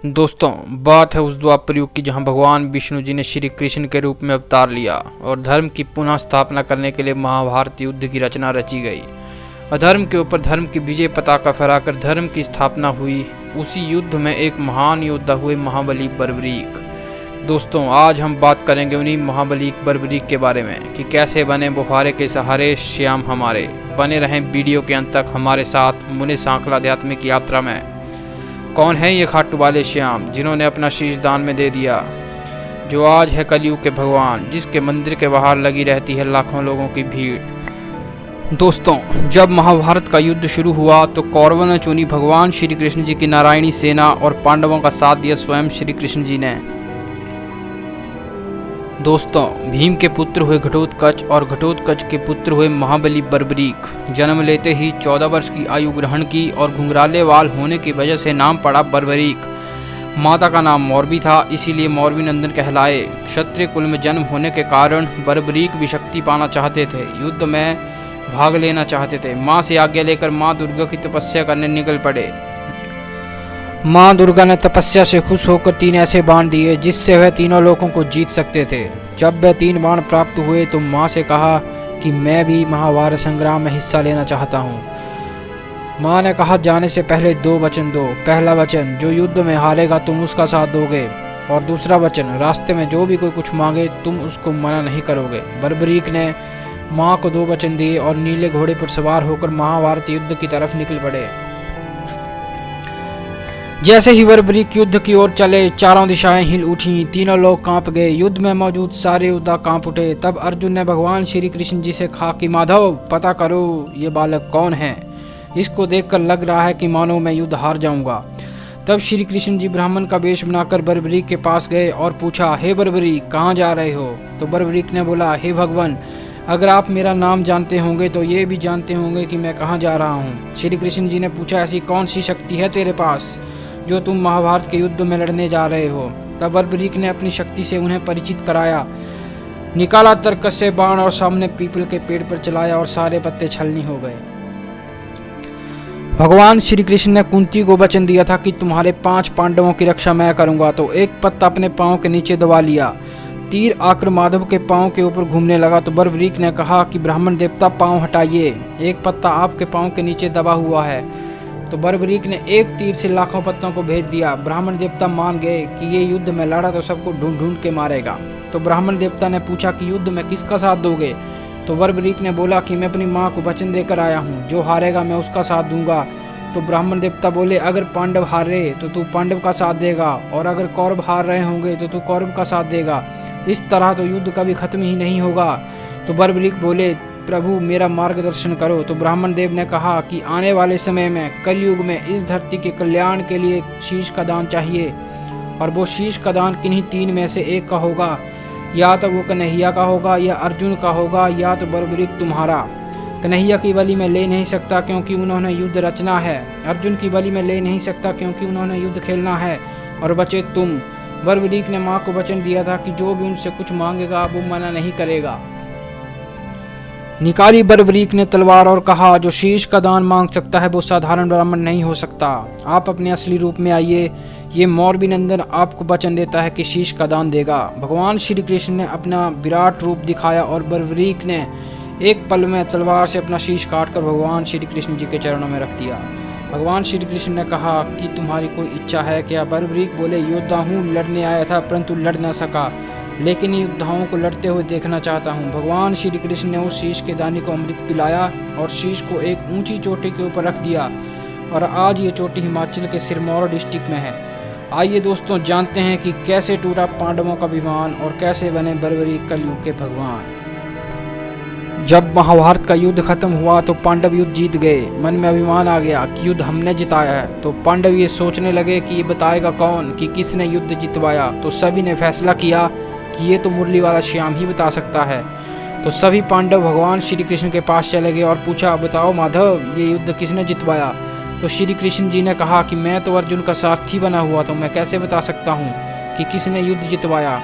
दोस्तों, बात है उस द्वापर युग की जहां भगवान विष्णु जी ने श्री कृष्ण के रूप में अवतार लिया और धर्म की पुनः स्थापना करने के लिए महाभारत युद्ध की रचना रची गई। अधर्म के ऊपर धर्म की विजय पताका फहराकर धर्म की स्थापना हुई। उसी युद्ध में एक महान योद्धा हुए महाबली बर्बरीक। दोस्तों, आज हम बात करेंगे उन्हीं महाबली बर्बरीक के बारे में कि कैसे बने बुहारे के सहारे श्याम हमारे। बने रहें वीडियो के अंत तक हमारे साथ मुनि सांकला आध्यात्मिक यात्रा में। कौन है ये खाटू वाले श्याम जिन्होंने अपना शीश दान में दे दिया, जो आज है कलयुग के भगवान, जिसके मंदिर के बाहर लगी रहती है लाखों लोगों की भीड़। दोस्तों, जब महाभारत का युद्ध शुरू हुआ तो कौरवों ने चुनी भगवान श्री कृष्ण जी की नारायणी सेना और पांडवों का साथ दिया स्वयं श्री कृष्ण जी ने। दोस्तों, भीम के पुत्र हुए घटोत्कच और घटोत्कच के पुत्र हुए महाबली बर्बरीक। जन्म लेते ही 14 वर्ष की आयु ग्रहण की और घुंघराले वाल होने की वजह से नाम पड़ा बर्बरीक। माता का नाम मौरवी था, इसीलिए मौरवी नंदन कहलाए। क्षत्रिय कुल में जन्म होने के कारण बर्बरीक भी शक्ति पाना चाहते थे, युद्ध में भाग लेना चाहते थे। माँ से आज्ञा लेकर माँ दुर्गा की तपस्या करने निकल पड़े। माँ दुर्गा ने तपस्या से खुश होकर 3 ऐसे बाण दिए जिससे वह तीनों लोगों को जीत सकते थे। जब वह 3 बाण प्राप्त हुए तो माँ से कहा कि मैं भी महाभारत संग्राम में हिस्सा लेना चाहता हूँ। माँ ने कहा, जाने से पहले 2 वचन दो। पहला वचन, जो युद्ध में हारेगा तुम उसका साथ दोगे, और दूसरा वचन, रास्ते में जो भी कोई कुछ मांगे तुम उसको मना नहीं करोगे। बर्बरीक ने माँ को 2 वचन दिए और नीले घोड़े पर सवार होकर महाभारत युद्ध की तरफ निकल पड़े। जैसे ही बर्बरीक युद्ध की ओर चले, चारों दिशाएं हिल उठी, तीनों लोग कांप गए। युद्ध में मौजूद सारे योद्धा कांप उठे। तब अर्जुन ने भगवान श्री कृष्ण जी से कहा कि माधव, पता करो ये बालक कौन है। इसको देखकर लग रहा है कि मानो मैं युद्ध हार जाऊंगा। तब श्री कृष्ण जी ब्राह्मण का वेश बनाकर बर्बरीक के पास गए और पूछा, हे बर्बरीक, कहाँ जा रहे हो। तो बर्बरीक ने बोला, हे भगवान, अगर आप मेरा नाम जानते होंगे तो ये भी जानते होंगे कि मैं कहाँ जा रहा हूँ। श्री कृष्ण जी ने पूछा, ऐसी कौन सी शक्ति है तेरे पास जो तुम महाभारत के युद्ध में लड़ने जा रहे हो। तब बर्बरीक ने अपनी शक्ति से उन्हें परिचित कराया। निकाला तरकस से बाण और सामने पीपल के पेड़ पर चलाया और सारे पत्ते छलनी हो गए। भगवान श्री कृष्ण ने कुंती को वचन दिया था कि तुम्हारे 5 पांडवों की रक्षा मैं करूंगा, तो एक पत्ता अपने पांव के नीचे दबा लिया। तीर आकर माधव के पांव के ऊपर घूमने लगा तो बर्बरीक ने कहा कि ब्राह्मण देवता, पांव हटाइए, एक पत्ता आपके पांव के नीचे दबा हुआ है। तो बर्बरीक ने एक तीर से लाखों पत्तों को भेज दिया। ब्राह्मण देवता मान गए कि ये युद्ध में लड़ा तो सबको ढूंढ ढूंढ के मारेगा। तो ब्राह्मण देवता ने पूछा कि युद्ध में किसका साथ दोगे। तो बर्बरीक ने बोला कि मैं अपनी माँ को वचन देकर आया हूँ, जो हारेगा मैं उसका साथ दूंगा। तो ब्राह्मण देवता बोले, अगर पांडव हारे तो तू पांडव का साथ देगा, और अगर कौरव हार रहे होंगे तो तू कौरव का साथ देगा। इस तरह तो युद्ध कभी खत्म ही नहीं होगा। तो बर्बरीक बोले, प्रभु मेरा मार्गदर्शन करो। तो ब्राह्मण देव ने कहा कि आने वाले समय में कलयुग में इस धरती के कल्याण के लिए शीश का दान चाहिए, और वो शीश का दान किन्हीं 3 में से एक का होगा। या तो वो कन्हैया का होगा, या अर्जुन का होगा, या तो बर्बरीक तुम्हारा। कन्हैया की बलि में ले नहीं सकता क्योंकि उन्होंने युद्ध रचना है। अर्जुन की बलि में ले नहीं सकता क्योंकि उन्होंने युद्ध खेलना है। और बचे तुम। बर्बरीक ने माँ को वचन दिया था कि जो भी उनसे कुछ मांगेगा वो मना नहीं करेगा। निकाली बर्बरीक ने तलवार और कहा, जो शीश का दान मांग सकता है वो साधारण ब्राह्मण नहीं हो सकता। आप अपने असली रूप में आइए। ये मौरवी नंदन आपको वचन देता है कि शीश का दान देगा। भगवान श्री कृष्ण ने अपना विराट रूप दिखाया और बर्बरीक ने एक पल में तलवार से अपना शीश काटकर भगवान श्री कृष्ण जी के चरणों में रख दिया। भगवान श्री कृष्ण ने कहा कि तुम्हारी कोई इच्छा है क्या। बर्बरीक बोले, योद्धा हूँ, लड़ने आया था परंतु लड़ न सका, लेकिन योद्धाओं को लड़ते हुए देखना चाहता हूँ। भगवान श्री कृष्ण ने उस शीश के दाने को अमृत पिलाया और शीश को एक ऊंची चोटी के ऊपर रख दिया, और आज ये चोटी हिमाचल के सिरमौर डिस्ट्रिक्ट में है। आइए दोस्तों, जानते हैं कि कैसे टूटा पांडवों का विमान और कैसे बने बर्बरीक कलयुग के भगवान। जब महाभारत का युद्ध खत्म हुआ तो पांडव युद्ध जीत गए। मन में अभिमान आ गया कि युद्ध हमने जिताया है। तो पांडव ये सोचने लगे कि ये बताएगा कौन कि किसने युद्ध जितवाया। तो सभी ने फैसला किया कि ये तो मुरली वाला श्याम ही बता सकता है। तो सभी पांडव भगवान श्री कृष्ण के पास चले गए और पूछा, बताओ माधव, ये युद्ध किसने जितवाया। तो श्री कृष्ण जी ने कहा कि मैं तो अर्जुन का सारथी बना हुआ, तो मैं कैसे बता सकता हूँ कि किसने युद्ध जितवाया।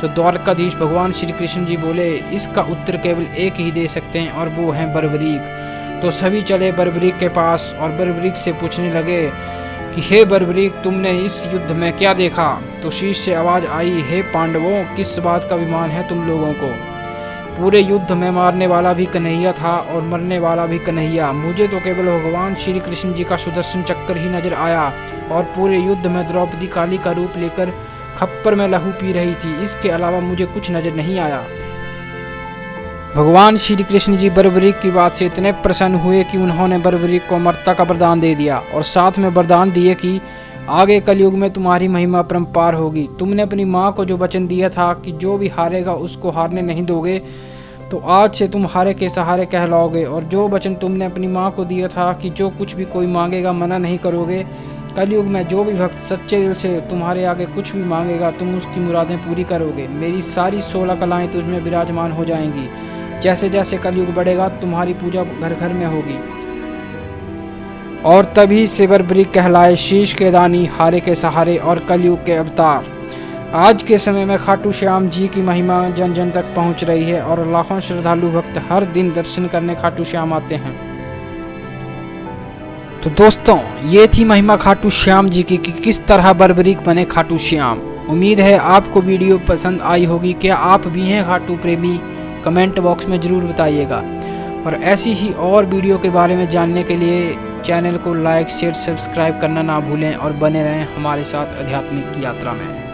तो द्वारकाधीश भगवान श्री कृष्ण जी बोले, इसका उत्तर केवल एक ही दे सकते हैं, और वो है बर्बरीक। तो सभी चले बर्बरीक के पास और बर्बरीक से पूछने लगे कि हे बर्बरीक, तुमने इस युद्ध में क्या देखा? तो शीश से आवाज आई, हे पांडवों, किस बात का अभिमान है तुम लोगों को? पूरे युद्ध में मारने वाला भी कन्हैया था और मरने वाला भी कन्हैया। मुझे तो केवल भगवान श्री कृष्ण जी का सुदर्शन चक्र ही नजर आया और पूरे युद्ध में द्रौपदी काली का रूप लेकर खप्पर में लहू पी रही थी। इसके अलावा मुझे कुछ नजर नहीं आया। भगवान श्री कृष्ण जी बर्बरीक की बात से इतने प्रसन्न हुए कि उन्होंने बर्बरीक को अमरता का वरदान दे दिया और साथ में वरदान दिए कि आगे कलयुग में तुम्हारी महिमा अपरंपार होगी। तुमने अपनी माँ को जो वचन दिया था कि जो भी हारेगा उसको हारने नहीं दोगे, तो आज से तुम हारे के सहारे कहलाओगे। और जो वचन तुमने अपनी माँ को दिया था कि जो कुछ भी कोई मांगेगा मना नहीं करोगे, कलयुग में जो भी भक्त सच्चे दिल से तुम्हारे आगे कुछ भी मांगेगा तुम उसकी मुरादें पूरी करोगे। मेरी सारी 16 कलाएं तुझमें विराजमान हो जाएंगी। जैसे जैसे कलयुग बढ़ेगा तुम्हारी पूजा घर घर में होगी। और तभी से बर्बरीक कहलाए शीश के दानी, हारे के सहारे और कलयुग के अवतार। आज के समय में खाटू श्याम जी की महिमा जन जन तक पहुंच रही है और लाखों श्रद्धालु भक्त हर दिन दर्शन करने खाटू श्याम आते हैं। तो दोस्तों, ये थी महिमा खाटू श्याम जी की कि किस तरह बर्बरीक बने खाटू श्याम। उम्मीद है आपको वीडियो पसंद आई होगी। क्या आप भी हैं खाटू प्रेमी? कमेंट बॉक्स में ज़रूर बताइएगा। और ऐसी ही और वीडियो के बारे में जानने के लिए चैनल को लाइक शेयर सब्सक्राइब करना ना भूलें और बने रहें हमारे साथ आध्यात्मिक यात्रा में।